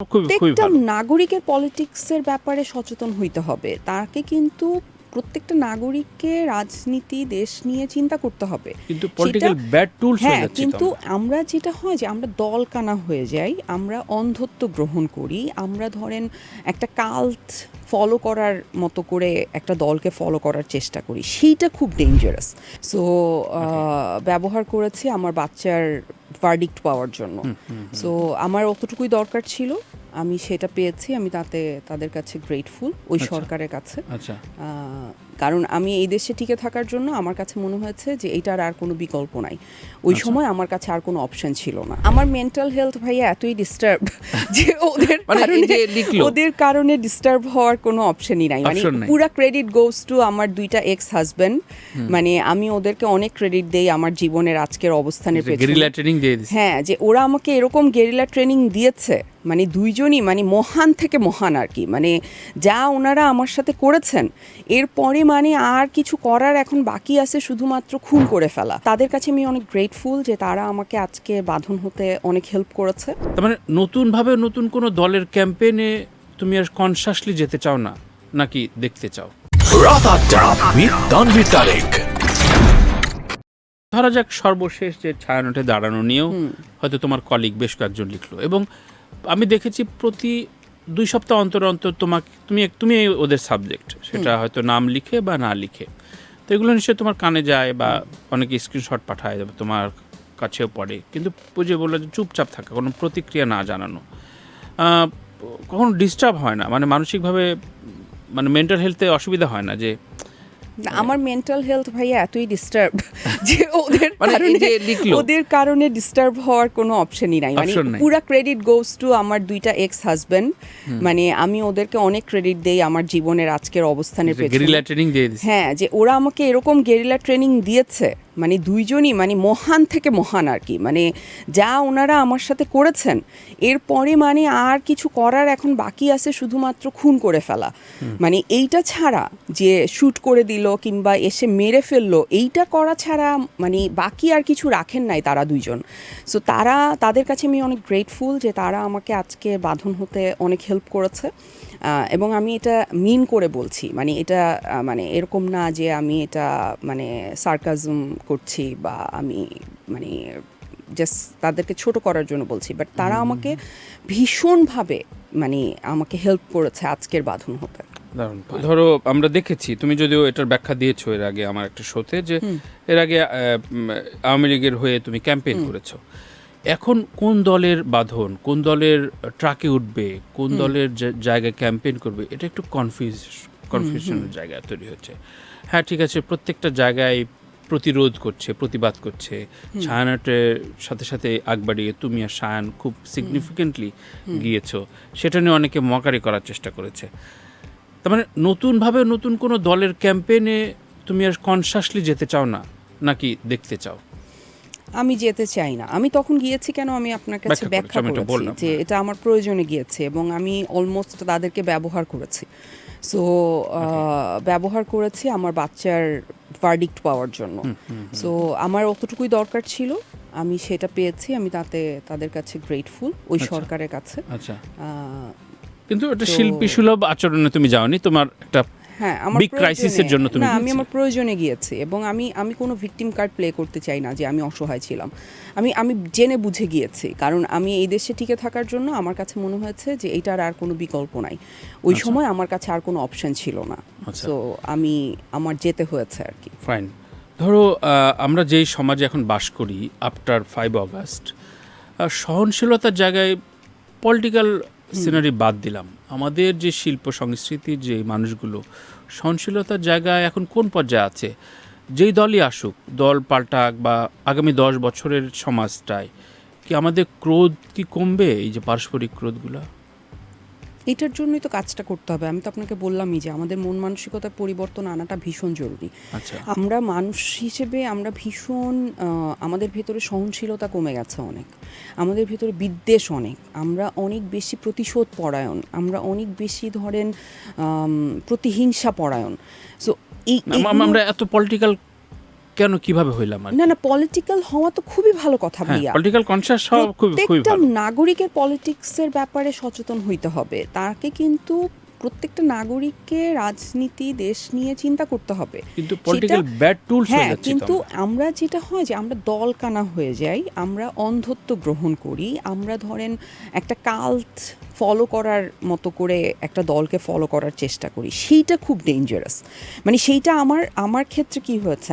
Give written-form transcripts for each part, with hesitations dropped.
প্রত্যেকটা নাগরিকের পলিটিক্সের ব্যাপারে সচেতন হইতে হবে। তাকে কিন্তু প্রত্যেকটা নাগরিককে রাজনীতি দেশ নিয়ে চিন্তা করতে হবে। কিন্তু পলিটিক্যাল ব্যাড টুলস হয়ে হ্যাঁ, যাচ্ছে কিন্তু আমরা যেটা হয় যে আমরা দলকানা হয়ে যাই, আমরা অন্ধত্ব গ্রহণ করি, আমরা ধরেন একটা কাল্ট ফলো করার মতো করে একটা দলকে ফলো করার চেষ্টা করি, সেইটা খুব ডেঞ্জারাস। সো ব্যবহার করেছি আমার বাচ্চার ভার্ডিক্ট পাওয়ার জন্য। সো আমার অতটুকুই দরকার ছিল, আমি সেটা পেয়েছি, আমি তাদের কাছে গ্রেটফুল ওই সরকারের কাছে। কারণ আমি এই দেশে টিকে থাকার জন্য আমার কাছে মনে হয়েছে যে এইটার আর কোনো বিকল্প নাই। ওই সময় আমার কাছে আর কোনো অপশন ছিল না। আমার মেন্টাল হেলথ ভাইয়া এতই ডিস্টার্ব যে ওদের কারণে ডিস্টার্ব হওয়ার কোনো অপশনই নাই। মানে পুরা ক্রেডিট গোস টু আমার দুইটা এক্স হাজবেন্ড। মানে আমি ওদেরকে অনেক ক্রেডিট দেই আমার জীবনের আজকের অবস্থানের পেছনে। হ্যাঁ, যে ওরা আমাকে এরকম গেরিলা ট্রেনিং দিয়েছে, মানে দুইজনই মানে মহান থেকে মহান আর কি। মানে যা ওনারা আমার সাথে করেছেন, এরপরে মানে আর কিছু করার এখন বাকি আছে শুধুমাত্র খুন করে ফেলা। তাদের কাছে আমি অনেক গ্রেটফুল যে তারা আমাকে আজকে বাঁধন হতে অনেক হেল্প করেছে। তার মানে নতুনভাবে নতুন কোনো দলের ক্যাম্পেইনে তুমি আর কনসাসলি যেতে চাও না, নাকি দেখতে চাও? ধরা যাক সর্বশেষ যে ছায়ানটে দাঁড়ানো নিয়েও হয়তো তোমার কলিগ বেশ কয়েকজন লিখলো, এবং আমি দেখেছি প্রতি 2 সপ্তাহ অন্তর অন্তর তুমি ওদের সাবজেক্ট, সেটা হয়তো নাম লিখে বা না লিখে, তো এগুলো নিশ্চয়ই তোমার কানে যায় বা অনেকে স্ক্রিনশট পাঠায়, তোমার কাছেও পড়ে, কিন্তু বুঝে বললো যে চুপচাপ থাকা, কোনো প্রতিক্রিয়া না জানানো, কখনো ডিস্টার্ব হয় না? মানে মানসিকভাবে মানে মেন্টাল হেলথে অসুবিধা হয় না? যে আমার মেন্টাল হেলথ ভাইয়া এতই ডিস্টার্ব যে ওদের কারণে ডিস্টার্ব হওয়ার কোনো অপশনই নাই। মানে পুরা ক্রেডিট গোস টু আমার দুইটা এক্স হাজবেন্ড। মানে আমি ওদেরকে অনেক ক্রেডিট দেই আমার জীবনের আজকের অবস্থানের পেছনে। হ্যাঁ, যে ওরা আমাকে এরকম গেরিলা ট্রেনিং দিয়েছে, মানে দুইজনই মানে মহান থেকে মহান আর কি। মানে যা ওনারা আমার সাথে করেছেন, এরপরে মানে আর কিছু করার এখন বাকি আছে শুধুমাত্র খুন করে ফেলা। মানে এইটা ছাড়া, যে শ্যুট করে দিল কিংবা এসে মেরে ফেললো, এইটা করা ছাড়া মানে বাকি আর কিছু রাখেন নাই তারা দুইজন। সো তাদের কাছে আমি অনেক গ্রেটফুল যে তারা আমাকে আজকে বাঁধন হতে অনেক হেল্প করেছে। এবং আমি এটা মিন করে বলছি, মানে এটা মানে এরকম না যে আমি এটা মানে সার্কাজম করছি বা আমি মানে জাস্ট তাদেরকে ছোট করার জন্য বলছি, বাট তারা আমাকে ভীষণভাবে মানে আমাকে হেল্প করেছে আজকের বাঁধন হতে। ধরো আমরা দেখেছি, তুমি যদিও এটার ব্যাখ্যা দিয়েছো এর আগে আমার একটা শোতে, যে এর আগে আওয়ামী লীগের হয়ে তুমি ক্যাম্পেইন করেছো। এখন কোন দলের বাঁধন, কোন দলের ট্রাকে উঠবে, কোন দলের জায়গায় ক্যাম্পেইন করবে, এটা একটু কনফিউশনের জায়গা তৈরি হচ্ছে। হ্যাঁ, ঠিক আছে, প্রত্যেকটা জায়গায় প্রতিরোধ করছে, প্রতিবাদ করছে। ছায়ানটের সাথে সাথে আগ বাড়িয়ে তুমি আর সায়ান খুব সিগনিফিকেন্টলি গিয়েছো, সেটা নিয়ে অনেকে মকারি করার চেষ্টা করেছে। তার মানে নতুনভাবে নতুন কোনো দলের ক্যাম্পেইনে তুমি আর কনসাসলি যেতে চাও না, নাকি দেখতে চাও? আমি যেতে চাই না। আমি তখন গিয়েছি কেন, আমি আপনার কাছে ব্যাখ্যা করেছি যে এটা আমার প্রয়োজনে গিয়েছে এবং আমি অলমোস্ট তাদেরকে ব্যবহার করেছি। সো ব্যবহার করেছি আমার বাচ্চার ভার্ডিক্ট পাওয়ার জন্য। সো আমার অতটুকুই দরকার ছিল, আমি সেটা পেয়েছি, আমি তাদের কাছে গ্রেটফুল ওই সরকারের কাছে। কিন্তু এটা শিল্পী সুলভ আচরণে তুমি যাওনি, তোমার একটা বিগ ক্রাইসিসের জন্য তুমি গিয়েছিলে। আমি আমার প্রয়োজনে গিয়েছি এবং আমি কোনো ভিকটিম কার্ড প্লে করতে চাই না যে আমি অসহায় ছিলাম। আমি জেনে বুঝে গিয়েছি, কারণ আমি এই দেশে টিকে থাকার জন্য আমার কাছে মনে হয়েছে যে এইটার আর কোনো বিকল্প নাই। ওই সময় আমার কাছে আর কোনো অপশন ছিল না। সো আমার যেতে হয়েছে আর কি। ফাইন। ধরো আমরা যেই সমাজে এখন বাস করি আফটার 5 অগাস্ট, সহনশীলতার জায়গায় পলিটিক্যাল সিনারি বাদ দিলাম, আমাদের যে শিল্প সংস্কৃতির যে মানুষগুলো সহনশীলতার জায়গায় এখন কোন পর্যায়ে আছে? যেই দলই আসুক, দল পাল্টাক বা আগামী 10 বছরের সমাজটায় কি আমাদের ক্রোধ কি কমবে, এই যে পারস্পরিক ক্রোধগুলো? এটার জন্যই তো কাজটা করতে হবে। আমি তো আপনাকে বললামই যে আমাদের মন মানসিকতার পরিবর্তন আনাটা ভীষণ জরুরি। আমরা মানুষ হিসেবে আমরা ভীষণ আমাদের ভেতরে সহনশীলতা কমে গেছে অনেক, আমাদের ভেতরে বিদ্বেষ অনেক, আমরা অনেক বেশি প্রতিশোধ পরায়ণ, আমরা অনেক বেশি ধরেন প্রতিহিংসা পরায়ণ। সো আমরা এত পলিটিক্যাল কেন কিভাবে হইলাম আর না না, পলিটিক্যাল হওয়া তো খুবই ভালো কথা ভাইয়া। পলিটিক্যাল কনসিয়াস হওয়া খুবই প্রত্যেকটা ভালো। নাগরিকের পলিটিক্সের ব্যাপারে সচেতন হইতে হবে, তাকে কিন্তু প্রত্যেকটা নাগরিককে রাজনীতি দেশ নিয়ে চিন্তা করতে হবে। কিন্তু পলিটিক্যাল ব্যাড টুলস হয়ে হ্যাঁ, যাচ্ছে কিন্তু আমরা যেটা হয় যে আমরা দলকানা হয়ে যাই, আমরা অন্ধত্ব গ্রহণ করি, আমরা ধরেন একটা কাল্ট ফলো করার মতো করে একটা দলকে ফলো করার চেষ্টা করি, সেইটা খুব ডেঞ্জারাস। মানে সেইটা আমার ক্ষেত্রে কি হয়েছে,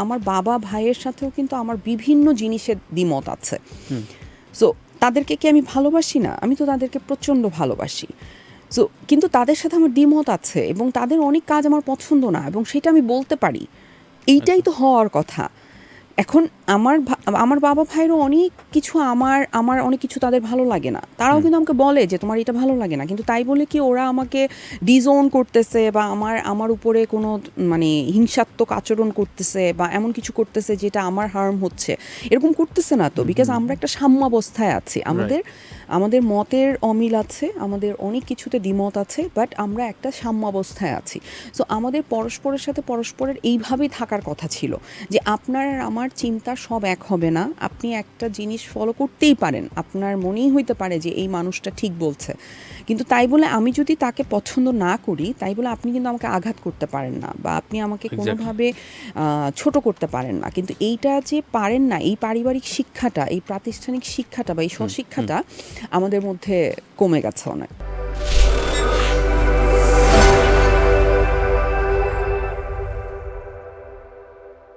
আমার বাবা ভাইয়ের সাথেও কিন্তু আমার বিভিন্ন জিনিসের দ্বিমত আছে। সো তাদেরকে কি আমি ভালোবাসি না? আমি তো তাদেরকে প্রচণ্ড ভালোবাসি। সো কিন্তু তাদের সাথে আমার দ্বিমত আছে এবং তাদের অনেক কাজ আমার পছন্দ না, এবং সেটা আমি বলতে পারি। এইটাই তো হওয়ার কথা। এখন আমার বাবা ভাইয়েরও অনেক কিছু আমার অনেক কিছু তাদের ভালো লাগে না, তারাও কিন্তু আমাকে বলে যে তোমার এটা ভালো লাগে না, কিন্তু তাই বলে কি ওরা আমাকে ডিজোন করতেছে বা আমার উপরে কোনো মানে হিংসাত্মক আচরণ করতেছে বা এমন কিছু করতেছে যেটা আমার হার্ম হচ্ছে, এরকম করতেছে না তো। বিকজ আমরা একটা সাম্যাবস্থায় আছি, আমাদের মতের অমিল আছে, আমাদের অনেক কিছুতে দ্বিমত আছে, বাট আমরা একটা সাম্যাবস্থায় আছি। সো আমাদের পরস্পরের সাথে পরস্পরের এইভাবেই থাকার কথা ছিল, যে আপনার আর আমার চিন্তা সব এক হবে না, আপনি একটা জিনিস ফলো করতেই পারেন, আপনার মনেই হইতে পারে যে এই মানুষটা ঠিক বলছে, কিন্তু তাই বলে আমি যদি তাকে পছন্দ না করি, তাই বলে আপনি কিন্তু আমাকে আঘাত করতে পারেন না বা আপনি আমাকে কোনোভাবে ছোট করতে পারেন না। কিন্তু এইটা যে পারেন না, এই পারিবারিক শিক্ষাটা, এই প্রাতিষ্ঠানিক শিক্ষাটা বা এই স্বশিক্ষাটা আমাদের মধ্যে কমে গেছে অনেক।